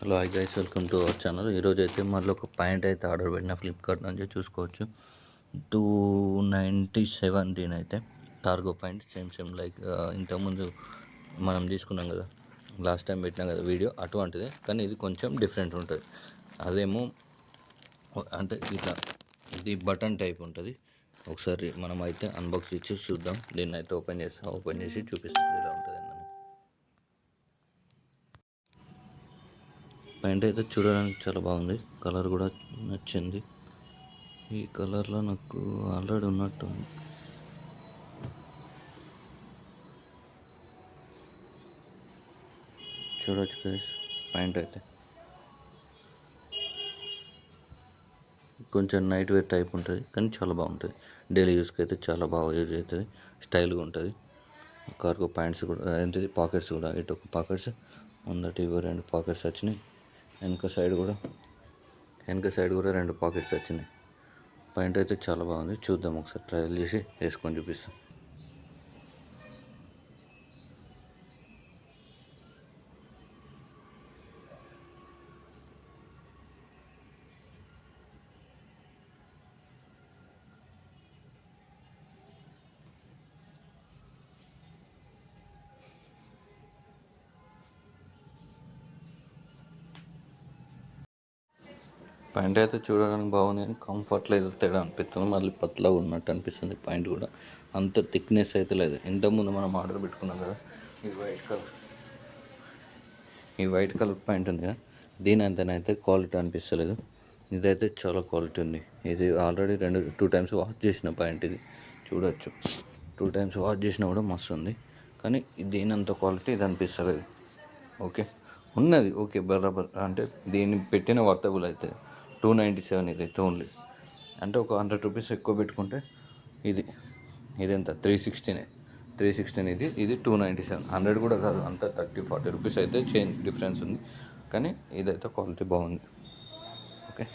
Hello hi guys, welcome to our channel. ఈరోజు అయితే మళ్ళీ ఒక ప్యాంట్ అయితే ఆర్డర్ పెట్టిన ఫ్లిప్కార్ట్ నుంచి. చూసుకోవచ్చు 297 దీని అయితే కార్గో ప్యాంట్. సేమ్ లైక్ ఇంతకుముందు మనం తీసుకున్నాం కదా, లాస్ట్ టైం పెట్టినాం కదా వీడియో, అటువంటిదే. కానీ ఇది కొంచెం డిఫరెంట్ ఉంటుంది. అదేమో అంటే ఇట్లా ఇది బటన్ టైప్ ఉంటుంది. ఒకసారి మనం అయితే అన్బాక్స్ ఇచ్చి చూద్దాం. దీన్ని అయితే ఓపెన్ చేసి చూపిస్తాం ఇలా ఉంటుంది. ప్యాంట్ అయితే చూడడానికి చాలా బాగుంది. కలర్ కూడా నచ్చింది. ఈ కలర్లో నాకు ఆల్రెడీ ఉన్నట్టు ఉంది. చూడొచ్చు గైస్, ప్యాంట్ అయితే కొంచెం నైట్ వేర్ టైప్ ఉంటుంది, కానీ చాలా బాగుంటుంది. డైలీ యూస్కి అయితే చాలా బాగా యూజ్ అవుతుంది. స్టైల్గా ఉంటుంది. కార్గో ప్యాంట్స్ కూడా ఏంటిది, పాకెట్స్ కూడా ఇటు ఒక పాకెట్స్, ముందటి ఇవి 2 పాకెట్స్ వచ్చినాయి. వెనక సైడ్ కూడా 2 పాకెట్స్ వచ్చినాయి. ప్యాంట్ అయితే చాలా బాగుంది. చూద్దాం, ఒకసారి ట్రయల్ చేసి వేసుకొని చూపిస్తాం. ప్యాంట్ అయితే చూడడానికి బాగుంది, కానీ కంఫర్ట్లో ఏదో తేడా అనిపిస్తుంది. మళ్ళీ పతలా ఉన్నట్టు అనిపిస్తుంది. ప్యాంట్ కూడా అంత థిక్నెస్ అయితే లేదు. ఇంతకుముందు మనం ఆర్డర్ పెట్టుకున్నాం కదా, ఈ వైట్ కలర్ ప్యాంట్ ఉంది కదా, దీని అంతనైతే క్వాలిటీ అనిపిస్తలేదు. ఇదైతే చాలా క్వాలిటీ ఉంది. ఇది ఆల్రెడీ 2 టైమ్స్ వాష్ చేసిన ప్యాంట్. ఇది చూడొచ్చు, 2 టైమ్స్ వాష్ చేసినా కూడా మస్తు ఉంది. కానీ దీని అంత క్వాలిటీ ఇది అనిపిస్తలేదు. ఓకే ఉన్నది, ఓకే బరాబర్. అంటే దీన్ని పెట్టిన వర్తబుల్ అయితే 297 ఇదైతే ఓన్లీ. అంటే ఒక 100 రూపీస్ ఎక్కువ పెట్టుకుంటే ఇది ఎంత 316 ఇది 297. 100 కూడా కాదు, అంత 30-40 రూపీస్ అయితే చేంజ్ డిఫరెన్స్ ఉంది. కానీ ఇదైతే క్వాలిటీ బాగుంది. ఓకే.